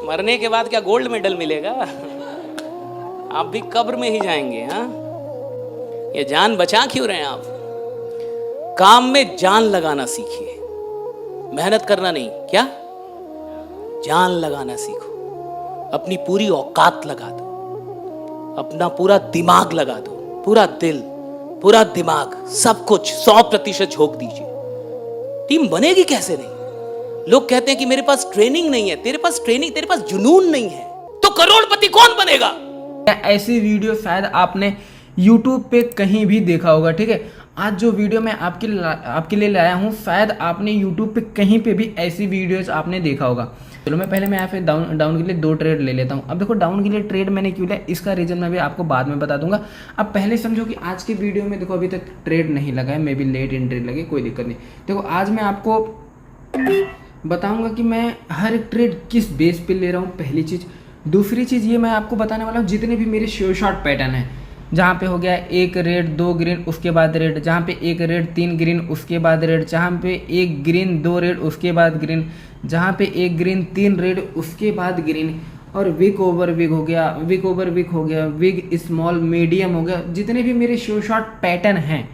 मरने के बाद क्या गोल्ड मेडल मिलेगा? आप भी कब्र में ही जाएंगे। हाँ, ये जान बचा क्यों रहे हैं आप? काम में जान लगाना सीखिए, मेहनत करना नहीं। क्या? जान लगाना सीखो। अपनी पूरी औकात लगा दो, अपना पूरा दिमाग लगा दो, पूरा दिल, पूरा दिमाग, सब कुछ 100% झोंक दीजिए। टीम बनेगी कैसे नहीं? लोग कहते हैं कि मेरे पास ट्रेनिंग नहीं है। तेरे पास ट्रेनिंग, तेरे पास जुनून नहीं है तो करोड़पति कौन बनेगा? ऐसी वीडियो शायद आपने YouTube पे कहीं भी देखा होगा। ठीक है, आज जो वीडियो मैं आपके लिए लाया हूँ, शायद आपने YouTube पे कहीं पे भी ऐसी वीडियोस आपने देखा होगा। चलो मैं पहले यहाँ पे डाउन के लिए 2 ट्रेड ले लेता हूँ। अब देखो, डाउन के लिए ट्रेड मैंने क्यों लिया, इसका रीजन मैं भी आपको बाद में बता दूंगा। अब पहले समझो कि आज की वीडियो में देखो अभी तक ट्रेड नहीं लगा है, मे बी लेट एंट्री लगे, कोई दिक्कत नहीं। देखो आज मैं आपको बताऊंगा कि मैं हर एक ट्रेड किस बेस पे ले रहा हूँ, पहली चीज़। दूसरी चीज़ ये मैं आपको बताने वाला हूँ, जितने भी मेरे श्योर शॉट पैटर्न है, जहाँ पे हो गया 1 रेड 2 ग्रीन उसके बाद रेड, जहाँ पे 1 रेड 3 ग्रीन उसके बाद रेड, जहाँ पे 1 ग्रीन 2 रेड उसके बाद ग्रीन, जहाँ पे 1 ग्रीन 3 रेड उसके बाद ग्रीन, और विक ओवर विक हो गया, विक ओवर विक हो गया, विक स्मॉल मीडियम हो गया, जितने भी मेरे श्योर शॉट पैटर्न हैं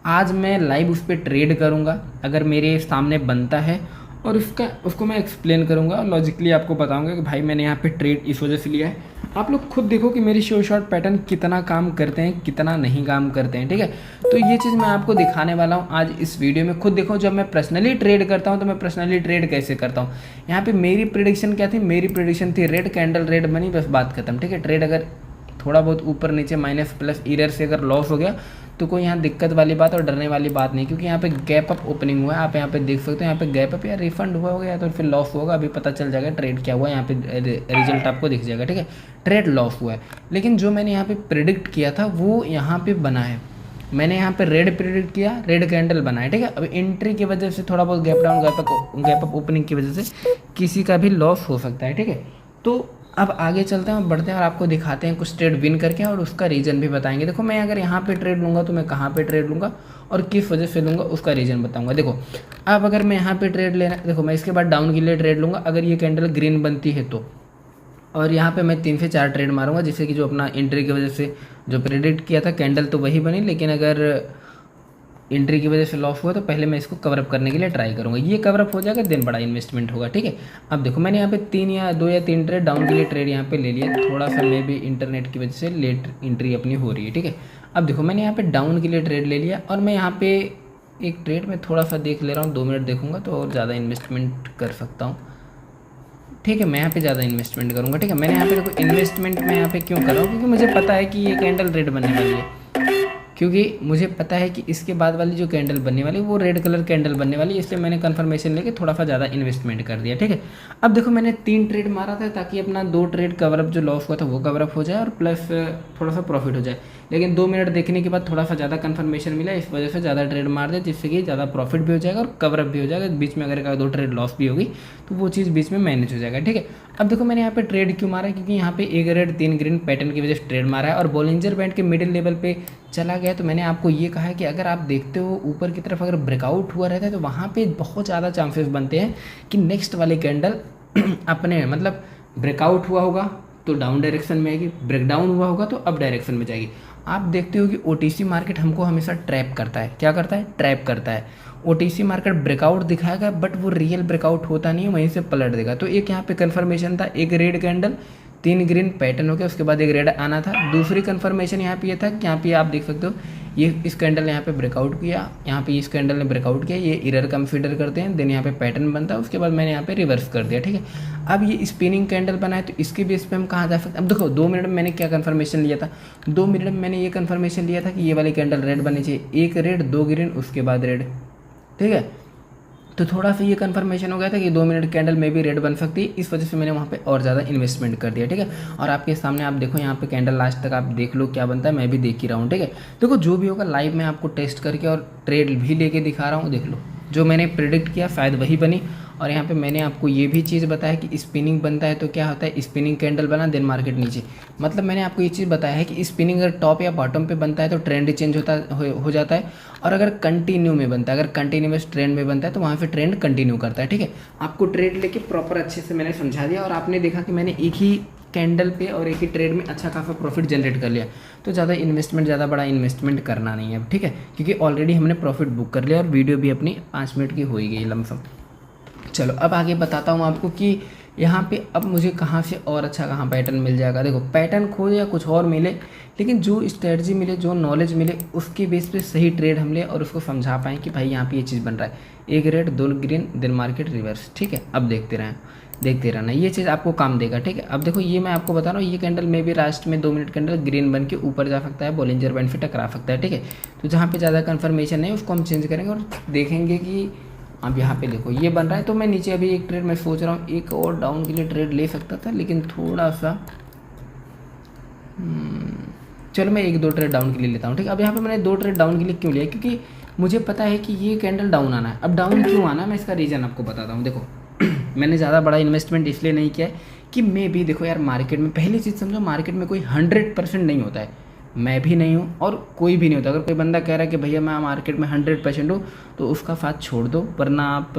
आज मैं लाइव उस पर ट्रेड करूँगा अगर मेरे सामने बनता है, और उसको मैं एक्सप्लेन करूँगा, लॉजिकली आपको बताऊँगा कि भाई मैंने यहाँ पे ट्रेड इस वजह से लिया है। आप लोग खुद देखो कि मेरे श्योर शॉट पैटर्न कितना काम करते हैं, कितना नहीं काम करते हैं। ठीक है, तो ये चीज़ मैं आपको दिखाने वाला हूँ आज इस वीडियो में। खुद देखो, जब मैं पर्सनली ट्रेड करता हूँ तो मैं पर्सनली ट्रेड कैसे करता हूँ। यहाँ पे मेरी प्रेडिक्शन क्या थी? मेरी प्रेडिक्शन थी रेड कैंडल, रेड बनी, बस बात खत्म। ठीक है, ट्रेड अगर थोड़ा बहुत ऊपर नीचे माइनस प्लस इरर से अगर लॉस हो गया तो कोई यहाँ दिक्कत वाली बात और डरने वाली बात नहीं, क्योंकि यहाँ पे गैप अप ओपनिंग हुआ है। आप यहाँ पे देख सकते हो, यहाँ पे गैप अप या रिफंड हुआ होगा या तो फिर लॉस होगा, अभी पता चल जाएगा ट्रेड क्या हुआ। यहाँ पे रिजल्ट आपको दिख जाएगा। ठीक है, ट्रेड लॉस हुआ है, लेकिन जो मैंने यहाँ पे प्रिडिक्ट किया था वो यहाँ पे बना है। मैंने यहाँ पे रेड प्रिडिक्ट किया, रेड कैंडल बना है। ठीक है, अब एंट्री की वजह से थोड़ा बहुत gap down gap up opening की वजह से किसी का भी लॉस हो सकता है। ठीक है, तो अब आगे चलते हैं, बढ़ते हैं और आपको दिखाते हैं कुछ ट्रेड विन करके और उसका रीज़न भी बताएंगे। देखो, मैं अगर यहाँ पे ट्रेड लूँगा तो मैं कहाँ पे ट्रेड लूँगा और किस वजह से लूँगा उसका रीज़न बताऊँगा। देखो, अब अगर मैं यहाँ पे ट्रेड लेना, देखो मैं इसके बाद डाउन के लिए ट्रेड लूँगा अगर ये कैंडल ग्रीन बनती है तो, और यहाँ पे मैं 3 से 4 ट्रेड मारूंगा, जिससे कि जो अपना एंट्री की वजह से जो प्रेडिक्ट किया था कैंडल तो वही बनी, लेकिन अगर एंट्री की वजह से लॉस हुआ तो पहले मैं इसको कवरअप करने के लिए ट्राई करूंगा। ये कवरअप हो जाएगा देन बड़ा इन्वेस्टमेंट होगा। ठीक है, अब देखो मैंने यहाँ पे 2 या 3 ट्रेड डाउन के लिए ट्रेड यहाँ पे ले लिया, थोड़ा सा मे भी इंटरनेट की वजह से लेट एंट्री अपनी हो रही है। ठीक है, अब देखो मैंने यहाँ पे डाउन के लिए ट्रेड ले लिया और मैं यहाँ पे एक ट्रेड में थोड़ा सा देख ले रहा हूँ, 2 मिनट देखूंगा तो और ज़्यादा इन्वेस्टमेंट कर सकता हूँ। ठीक है, मैं यहाँ पे ज़्यादा इन्वेस्टमेंट करूँगा। ठीक है, मैंने यहाँ पे देखो इन्वेस्टमेंट मैं यहाँ पे क्यों कर रहा हूँ, क्योंकि मुझे पता है कि ये कैंडल रेड बनने वाली है, क्योंकि मुझे पता है कि इसके बाद वाली जो कैंडल बनने वाली वो रेड कलर कैंडल बनने वाली है, इसलिए मैंने कंफर्मेशन लेके थोड़ा सा ज़्यादा इन्वेस्टमेंट कर दिया। ठीक है, अब देखो मैंने 3 ट्रेड मारा था ताकि अपना 2 ट्रेड कवरअप जो लॉस हुआ था वो कवरअप हो जाए और प्लस थोड़ा सा प्रॉफिट हो जाए, लेकिन 2 मिनट देखने के बाद थोड़ा सा ज़्यादा कंफर्मेशन मिला, इस वजह से ज़्यादा ट्रेड मार दिया, जिससे कि ज़्यादा प्रॉफिट भी हो जाएगा और कवरअप भी हो जाएगा। बीच में अगर 2 ट्रेड लॉस भी होगी तो वो चीज़ बीच में मैनेज हो जाएगा। ठीक है, अब देखो मैंने यहाँ पे ट्रेड क्यों मारा है, क्योंकि यहाँ पे 1 रेड 3 ग्रीन पैटर्न की वजह से ट्रेड मारा है और बॉलिंजर बैंड के मिडिल लेवल पे चला गया। तो मैंने आपको ये कहा है कि अगर आप देखते हो ऊपर की तरफ अगर ब्रेकआउट हुआ रहता है तो वहाँ पे बहुत ज़्यादा चांसेस बनते हैं कि नेक्स्ट वाली कैंडल अपने मतलब ब्रेकआउट हुआ होगा तो डाउन डायरेक्शन में आएगी, ब्रेकडाउन हुआ होगा तो अप डायरेक्शन में जाएगी। आप देखते हो कि OTC मार्केट हमको हमेशा ट्रैप करता है। क्या करता है? ट्रैप करता है। OTC मार्केट ब्रेकआउट दिखाएगा बट वो रियल ब्रेकआउट होता नहीं है, वहीं से पलट देगा। तो एक यहाँ पे कन्फर्मेशन था, 1 रेड कैंडल 3 ग्रीन पैटर्न हो गया, उसके बाद 1 रेड आना था। दूसरी कन्फर्मेशन यहाँ पे ये था कि यहाँ पे आप देख सकते हो ये इस कैंडल ने यहाँ पे ब्रेकआउट किया, यहाँ पे इस कैंडल ने ब्रेकआउट किया, ये इरर कंसीडर करते हैं, देन यहाँ पे पैटर्न बनता है, उसके बाद मैंने यहाँ पे रिवर्स कर दिया। ठीक है, अब ये स्पिनिंग कैंडल बना है तो इसके बेस पे हम कहाँ जा सकते हैं। अब देखो 2 मिनट में मैंने क्या कंफर्मेशन लिया था, 2 मिनट में मैंने ये कंफर्मेशन लिया था कि ये वाली कैंडल रेड बननी चाहिए, 1 रेड 2 ग्रीन उसके बाद रेड। ठीक है, तो थोड़ा सा ये कंफर्मेशन हो गया था कि 2 मिनट कैंडल में भी रेड बन सकती है, इस वजह से मैंने वहाँ पे और ज़्यादा इन्वेस्टमेंट कर दिया। ठीक है, और आपके सामने आप देखो यहाँ पे कैंडल लास्ट तक आप देख लो क्या बनता है, मैं भी देख ही रहा हूँ। ठीक है, देखो जो भी होगा लाइव में आपको टेस्ट करके और ट्रेड भी लेके दिखा रहा हूँ। देख लो जो मैंने प्रिडिक्ट किया शायद वही बनी और यहाँ पे मैंने आपको ये भी चीज़ बताया कि स्पिनिंग बनता है तो क्या होता है, स्पिनिंग कैंडल बना देन मार्केट नीचे। मतलब मैंने आपको ये चीज़ बताया है कि स्पिनिंग अगर टॉप या बॉटम पे बनता है तो ट्रेंड चेंज हो जाता है, और अगर कंटिन्यू में बनता है, अगर कंटिन्यूस ट्रेंड में बनता है तो वहाँ पे ट्रेंड कंटिन्यू करता है। ठीक है, आपको ट्रेड लेके प्रॉपर अच्छे से मैंने समझा दिया, और आपने देखा कि मैंने एक ही कैंडल पे और एक ही ट्रेड में अच्छा खासा प्रॉफिट जनरेट कर लिया। तो ज़्यादा बड़ा इन्वेस्टमेंट करना नहीं है अब, ठीक है, क्योंकि ऑलरेडी हमने प्रॉफिट बुक कर लिया और वीडियो भी अपनी 5 मिनट की हो ही गई लमसम। चलो अब आगे बताता हूँ आपको कि यहाँ पे अब मुझे कहाँ से और अच्छा कहाँ पैटर्न मिल जाएगा। देखो, पैटर्न खोज या कुछ और मिले, लेकिन जो स्ट्रेटजी मिले, जो नॉलेज मिले, उसके बेस पे सही ट्रेड हम ले और उसको समझा पाएँ कि भाई यहाँ पे ये चीज़ बन रहा है, एक red 2 green then market reverse. ठीक है, अब देखते रहना, ये चीज़ आपको काम देगा। ठीक है, अब देखो ये मैं आपको बता रहा हूँ, ये कैंडल में भी लास्ट में 2 मिनट कैंडल ग्रीन बन के ऊपर जा सकता है, बॉलिंजर बैंड पे टकरा सकता है। ठीक है, तो जहाँ पे ज़्यादा कन्फर्मेशन नहीं उसको हम चेंज करेंगे और देखेंगे कि अब यहाँ पे देखो ये बन रहा है। तो मैं नीचे अभी एक ट्रेड मैं सोच रहा हूँ, एक और डाउन के लिए ट्रेड ले सकता था, लेकिन थोड़ा सा चलो मैं 1-2 ट्रेड डाउन के लिए लेता हूँ। ठीक है, अब यहाँ पे मैंने 2 ट्रेड डाउन के लिए क्यों लिया, क्योंकि मुझे पता है कि ये कैंडल डाउन आना है। अब डाउन क्यों आना है मैं इसका रीज़न आपको बताता हूँ। देखो मैंने ज़्यादा बड़ा इन्वेस्टमेंट इसलिए नहीं किया है कि मैं भी, देखो यार, मार्केट में पहली चीज़ समझो, मार्केट में कोई 100% नहीं होता है, मैं भी नहीं हूँ और कोई भी नहीं होता। अगर कोई बंदा कह रहा है कि भैया मैं मार्केट में 100% हूँ, तो उसका साथ छोड़ दो, वरना आप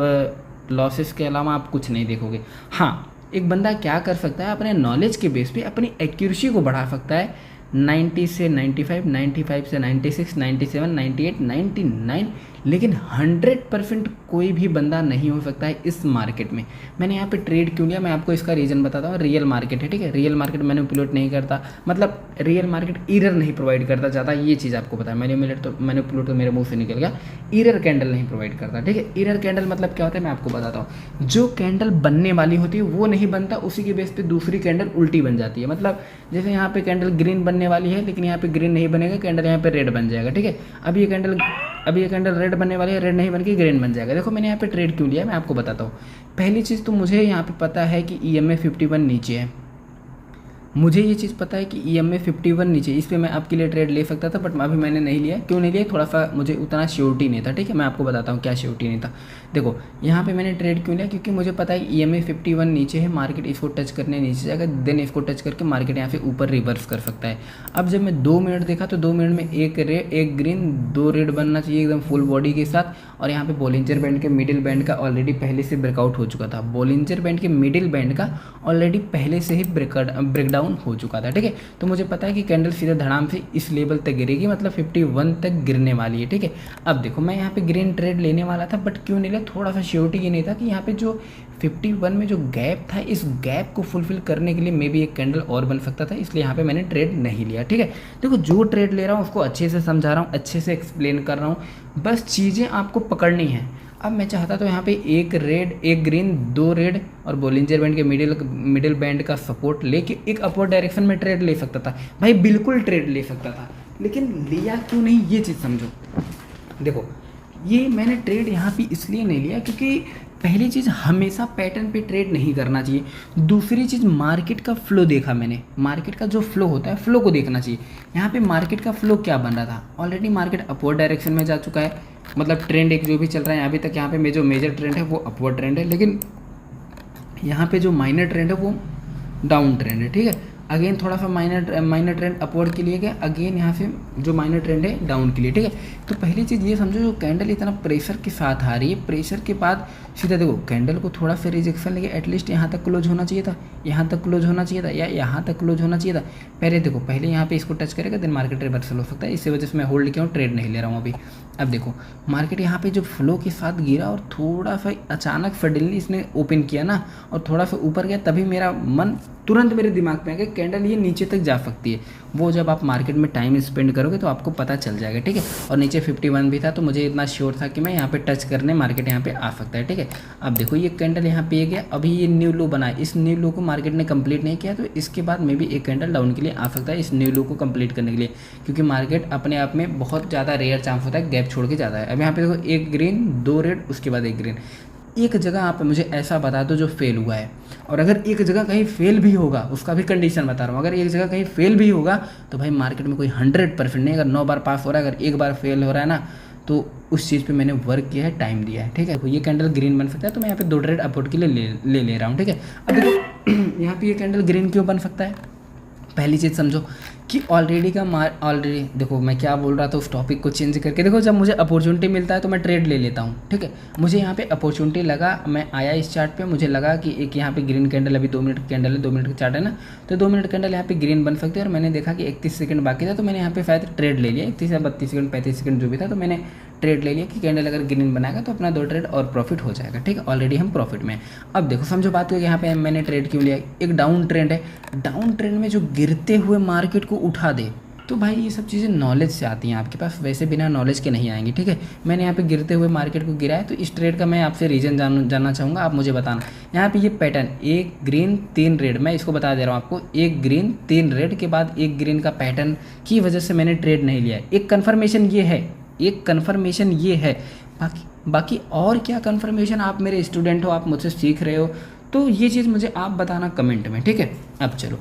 लॉसेस के अलावा आप कुछ नहीं देखोगे। हाँ, एक बंदा क्या कर सकता है, अपने नॉलेज के बेस पे अपनी एक्यूरेसी को बढ़ा सकता है 90 से 95, 95 से 96, 97, 98, 99, लेकिन 100% कोई भी बंदा नहीं हो सकता है इस मार्केट में। मैंने यहाँ पे ट्रेड क्यों लिया, मैं आपको इसका रीज़न बताता हूँ। रियल मार्केट है, ठीक है, रियल मार्केट मैनिपुलेट नहीं करता, मतलब रियल मार्केट एरर नहीं प्रोवाइड करता ज़्यादा, ये चीज़ आपको पता है। मैनिपुलेट तो मेरे मुँह से निकल गया, एरर कैंडल नहीं प्रोवाइड करता। ठीक है, एरर कैंडल मतलब क्या होता है मैं आपको बताता हूँ। जो कैंडल बनने वाली होती है वो नहीं बनता, उसी के बेस पे दूसरी कैंडल उल्टी बन जाती है। मतलब जैसे यहाँ पे कैंडल ग्रीन बनने वाली है, लेकिन यहाँ पे ग्रीन नहीं बनेगा, कैंडल यहाँ पे रेड बन जाएगा। ठीक है, अब ये कैंडल रेड बनने वाली है, रेड नहीं बन के ग्रीन बन जाएगा। देखो मैंने यहाँ पे ट्रेड क्यों लिया मैं आपको बताता हूँ। पहली चीज़ तो मुझे यहाँ पे पता है कि EMA 51 नीचे है, मुझे ये चीज़ पता है कि EMA 51 नीचे, इस पर मैं आपके लिए ट्रेड ले सकता था, बट अभी मैंने नहीं लिया। क्यों नहीं लिया, थोड़ा सा मुझे उतना श्योरिटी नहीं था। ठीक है, मैं आपको बताता हूँ क्या श्योरिटी नहीं था। देखो यहाँ पे मैंने ट्रेड क्यों लिया, क्योंकि मुझे पता है EMA 51 नीचे है, मार्केट इसको टच करने नीचे जाएगा, देन इसको टच करके मार्केट यहाँ से ऊपर रिवर्स कर सकता है। अब जब मैं 2 मिनट देखा तो 2 मिनट में एक ग्रीन 2 रेड बनना चाहिए एकदम फुल बॉडी के साथ, और यहाँ पे बॉलिंजर बैंड के मिडिल बैंड का ऑलरेडी पहले से ब्रेकआउट हो चुका था। बॉलिंजर बैंड के मिडिल बैंड का ऑलरेडी पहले से ही ब्रेकडाउन हो चुका था। ठीक है, तो मुझे पता है कि कैंडल सीधे धड़ाम से इस लेवल तक गिरेगी, मतलब 51 तक गिरने वाली है। ठीक है, अब देखो मैं यहाँ पे ग्रीन ट्रेड लेने वाला था, बट क्यों नहीं लिया, थोड़ा सा श्योरिटी ये नहीं था कि यहाँ पे जो 51 में जो गैप था, इस गैप को फुलफिल करने के लिए मे भी एक कैंडल और बन सकता था, इसलिए यहाँ पे मैंने ट्रेड नहीं लिया। ठीक है, देखो जो ट्रेड ले रहा हूँ उसको अच्छे से समझा रहा हूँ, अच्छे से एक्सप्लेन कर रहा हूँ, बस चीज़ें आपको पकड़नी है। अब मैं चाहता तो यहाँ पे एक रेड, एक ग्रीन, 2 रेड और बॉलिंजर बैंड के मिडिल बैंड का सपोर्ट लेके एक अपवर्ड डायरेक्शन में ट्रेड ले सकता था भाई, बिल्कुल ट्रेड ले सकता था, लेकिन लिया क्यों नहीं ये चीज़ समझो। देखो ये मैंने ट्रेड यहाँ पे इसलिए नहीं लिया क्योंकि पहली चीज़, हमेशा पैटर्न पे ट्रेड नहीं करना चाहिए। दूसरी चीज़, मार्केट का फ्लो देखा मैंने, मार्केट का जो फ्लो होता है फ्लो को देखना चाहिए। यहाँ पे मार्केट का फ्लो क्या बन रहा था, ऑलरेडी मार्केट अपवर्ड डायरेक्शन में जा चुका है, मतलब ट्रेंड एक जो भी चल रहा है अभी तक, यहाँ पे जो मेजर ट्रेंड है वो अपवर्ड ट्रेंड है, लेकिन यहाँ पे जो माइनर ट्रेंड है वो डाउन ट्रेंड है। ठीक है, अगेन थोड़ा सा माइनर ट्रेंड अपवर्ड के लिए गया, अगेन यहाँ से जो माइनर ट्रेंड है डाउन के लिए। ठीक है, तो पहली चीज़ ये समझो, जो कैंडल इतना प्रेशर के साथ आ रही है, प्रेशर के बाद सीधा देखो कैंडल को थोड़ा सा रिजेक्शन लेके एटलीस्ट यहाँ तक क्लोज होना चाहिए था, यहाँ तक क्लोज होना चाहिए था, या यहाँ तक क्लोज होना चाहिए था। पहले देखो, पहले यहाँ पे इसको टच करेगा, देन मार्केट रिवर्सल हो सकता है, इसी वजह से मैं होल्ड किया हूँ, ट्रेड नहीं ले रहा हूँ अभी। अब देखो मार्केट यहाँ पे जो फ्लो के साथ गिरा और थोड़ा सा अचानक सडनली इसने ओपन किया ना, और थोड़ा सा ऊपर गया, तभी मेरा मन तुरंत मेरे दिमाग में आ गया कैंडल ये नीचे तक जा सकती है। वो जब आप मार्केट में टाइम स्पेंड करोगे तो आपको पता चल जाएगा। ठीक है, और नीचे 51 भी था, तो मुझे इतना श्योर था कि मैं यहाँ पे टच करने मार्केट यहाँ पे आ सकता है। ठीक है, अब देखो ये कैंडल यहाँ पे गया, अभी ये न्यू लो बना है, इस न्यू लो को मार्केट ने कंप्लीट नहीं किया, तो इसके बाद में भी एक कैंडल डाउन के लिए आ सकता है इस न्यू लो को कंप्लीट करने के लिए, क्योंकि मार्केट अपने आप में बहुत ज़्यादा रेयर चांस होता है गैप छोड़ के जाता है। अब यहाँ पे देखो एक ग्रीन, 2 रेड, उसके बाद एक ग्रीन। एक जगह आप मुझे ऐसा बता दो जो फेल हुआ है, और अगर एक जगह कहीं फेल भी होगा, उसका भी कंडीशन बता रहा हूँ, अगर एक जगह कहीं फेल भी होगा तो भाई मार्केट में कोई 100% नहीं, अगर 9 बार पास हो रहा है, अगर एक बार फेल हो रहा है ना, तो उस चीज़ पे मैंने वर्क किया है, टाइम दिया है, ठीक है। तो ये कैंडल ग्रीन बन सकता है, तो मैं यहाँ पे 2 ट्रेड अपवर्ड के लिए ले रहा हूँ, ठीक है। अब देखो यहाँ पे ये कैंडल ग्रीन क्यों बन सकता है, पहली चीज़ समझो कि ऑलरेडी देखो मैं क्या बोल रहा था, उस टॉपिक को चेंज करके देखो, जब मुझे अपॉर्चुनिटी मिलता है तो मैं ट्रेड ले लेता हूँ, ठीक है। मुझे यहाँ पे अपॉर्चुनिटी लगा, मैं आया इस चार्ट पे, मुझे लगा कि एक यहाँ पे ग्रीन कैंडल, अभी 2 मिनट की कैंडल है, 2 मिनट का चार्ट है ना, तो 2 मिनट कैंडल यहाँ पे ग्रीन बन सकती है। और मैंने देखा कि 31 सेकंड बाकी था, तो मैंने यहाँ पे शायद ट्रेड ले लिया, 31 या 32 सेकंड 35 सेकंड जो भी था, तो मैंने ट्रेड ले लिया कि कैंडल अगर ग्रीन बनाएगा तो अपना 2 ट्रेड और प्रॉफिट हो जाएगा, ठीक है। ऑलरेडी हम प्रॉफिट में। अब देखो समझो बात को, यहाँ पे मैंने ट्रेड क्यों लिया, एक डाउन ट्रेंड है, डाउन ट्रेंड में जो गिरते हुए मार्केट को उठा दे, तो भाई ये सब चीज़ें नॉलेज से आती हैं आपके पास, वैसे बिना नॉलेज के नहीं आएंगी, ठीक है। मैंने यहाँ पे गिरते हुए मार्केट को गिराया, तो इस ट्रेड का मैं आपसे रीज़न जानना चाहूँगा, आप मुझे बताना। यहाँ पे ये पैटर्न 1 ग्रीन 3 रेड, मैं इसको बता दे रहा हूँ आपको, 1 ग्रीन 3 रेड के बाद 1 ग्रीन का पैटर्न की वजह से मैंने ट्रेड नहीं लिया है। एक कन्फर्मेशन ये है, बाकी और क्या कन्फर्मेशन, आप मेरे स्टूडेंट हो, आप मुझसे सीख रहे हो, तो ये चीज़ मुझे आप बताना कमेंट में, ठीक है। अब चलो,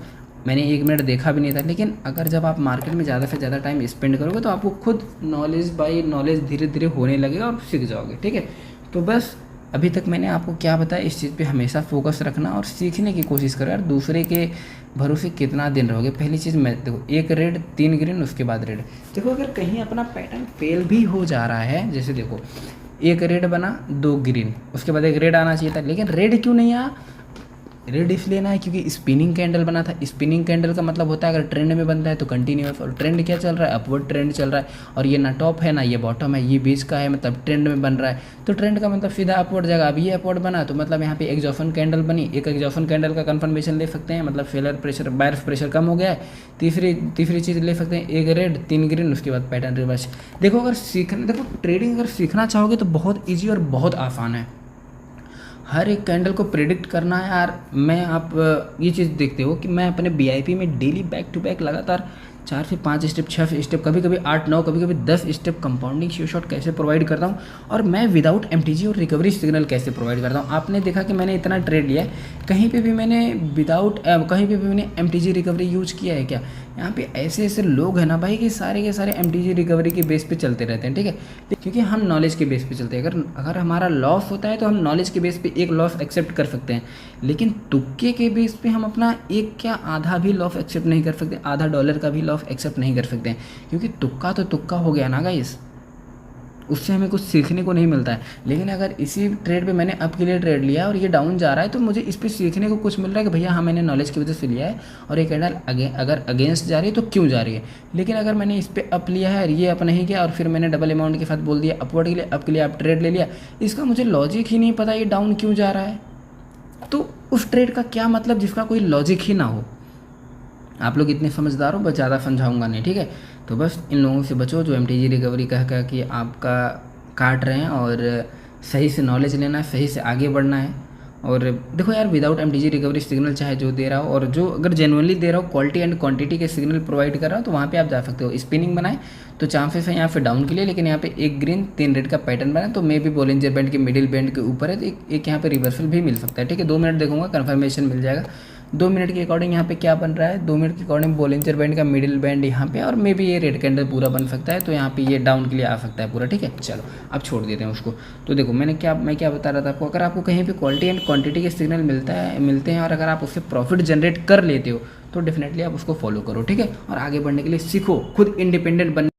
मैंने 1 मिनट देखा भी नहीं था, लेकिन अगर जब आप मार्केट में ज़्यादा से ज़्यादा टाइम स्पेंड करोगे तो आपको खुद नॉलेज बाई नॉलेज धीरे धीरे होने लगेगा और सीख जाओगे, ठीक है। तो बस अभी तक मैंने आपको क्या बताया, इस चीज़ पे हमेशा फोकस रखना और सीखने की कोशिश करो यार। दूसरे के भरोसे कितना दिन रहोगे। पहली चीज़ मैं देखो, 1 रेड 3 ग्रीन, उसके बाद रेड। देखो अगर कहीं अपना पैटर्न फेल भी हो जा रहा है, जैसे देखो 1 रेड बना 2 ग्रीन, उसके बाद 1 रेड आना चाहिए था, लेकिन रेड क्यों नहीं आया, रेड इसलिए ना है क्योंकि स्पिनिंग कैंडल बना था। स्पिनिंग कैंडल का मतलब होता है अगर ट्रेंड में बनता है तो कंटिन्यूअस, और ट्रेंड क्या चल रहा है, अपवर्ड ट्रेंड चल रहा है, और ये ना टॉप है ना ये बॉटम है, ये बीच का है, मतलब ट्रेंड में बन रहा है, तो ट्रेंड का मतलब सीधा अपवर्ड जाएगा। अब ये अपवर्ड बना तो मतलब यहाँ पे एग्जॉशन कैंडल बनी, एक एग्जॉशन कैंडल का कंफर्मेशन ले सकते हैं, मतलब फेलर प्रेशर, बायर्स प्रेशर कम हो गया है। तीसरी चीज़ ले सकते हैं, 1 रेड 3 ग्रीन, उसके बाद पैटर्न रिवर्स। देखो अगर देखो ट्रेडिंग अगर सीखना चाहोगे तो बहुत ईजी और बहुत आसान है। हर एक कैंडल को प्रेडिक्ट करना है यार। आप ये चीज़ देखते हो कि मैं अपने BIP में डेली बैक टू बैक लगातार 4 से 5 स्टेप, 6 स्टेप, कभी कभी 8 9, कभी कभी 10 स्टेप कंपाउंडिंग श्योर शॉट कैसे प्रोवाइड करता हूँ, और मैं विदाउट MTG और रिकवरी सिग्नल कैसे प्रोवाइड करता हूँ। आपने देखा कि मैंने इतना ट्रेड लिया है, कहीं पे भी मैंने MTG रिकवरी यूज किया है क्या? यहाँ पे ऐसे लोग हैं ना भाई कि सारे के सारे MTG रिकवरी के बेस पे चलते रहते हैं, ठीक है, क्योंकि हम नॉलेज के बेस पे चलते हैं। अगर हमारा लॉस होता है तो हम नॉलेज के बेस पे एक लॉस एक्सेप्ट कर सकते हैं, लेकिन तुक्के के बेस पे हम अपना एक क्या आधा भी लॉस एक्सेप्ट नहीं कर सकते, आधा डॉलर का भी लॉस एक्सेप्ट नहीं कर सकते हैं, क्योंकि तुक्का तो तुक्का हो गया ना गाइस, उससे हमें कुछ सीखने को नहीं मिलता है। लेकिन अगर इसी ट्रेड पे मैंने अप के लिए ट्रेड लिया और ये डाउन जा रहा है तो मुझे इस पर सीखने को कुछ मिल रहा है कि भैया हाँ मैंने नॉलेज की वजह से लिया है, और ये कैंडल अगर अगेंस्ट जा रही है तो क्यों जा रही है। लेकिन अगर मैंने इस पर अप लिया है और ये अप नहीं किया और फिर मैंने डबल अमाउंट के साथ बोल दिया अपवर्ड के लिए, अप के लिए आप ट्रेड ले लिया, इसका मुझे लॉजिक ही नहीं पता ये डाउन क्यों जा रहा है, तो उस ट्रेड का क्या मतलब जिसका कोई लॉजिक ही ना हो। आप लोग इतने समझदार हो, बस ज़्यादा समझाऊंगा नहीं, ठीक है। तो बस इन लोगों से बचो जो MTG रिकवरी कह कि आपका काट रहे हैं, और सही से नॉलेज लेना है, सही से आगे बढ़ना है। और देखो यार, विदाउट MTG रिकवरी सिग्नल चाहे जो दे रहा हो, और जो अगर जेनुअनली दे रहा हो, क्वालिटी एंड क्वांटिटी के सिग्नल प्रोवाइड कर रहा हो, तो वहाँ पे आप जा सकते हो। स्पिनिंग बनाए तो चांसेस है यहाँ पे डाउन के लिए, लेकिन यहाँ पे 1 ग्रीन 3 रेड का पैटर्न बना, तो मे भी बोलिंजर बैंड के मिडिल बैंड के ऊपर है, तो एक यहाँ पे रिवर्सल भी मिल सकता है, ठीक है। 2 मिनट देखूंगा, कन्फर्मेशन मिल जाएगा। 2 मिनट के अकॉर्डिंग यहाँ पे क्या बन रहा है, 2 मिनट के अकॉर्डिंग बोलिंजर बैंड का मिडिल बैंड यहाँ पे, और मे भी ये रेड कैंडल पूरा बन सकता है, तो यहाँ पे ये डाउन के लिए आ सकता है पूरा, ठीक है। चलो अब छोड़ देते हैं उसको। तो देखो मैं क्या बता रहा था आपको, अगर आपको कहीं पे क्वालिटी एंड क्वांटिटी के सिग्नल मिलते हैं और अगर आप उससे प्रॉफिट जनरेट कर लेते हो तो डेफिनेटली आप उसको फॉलो करो, ठीक है, और आगे बढ़ने के लिए सीखो, खुद इंडिपेंडेंट बन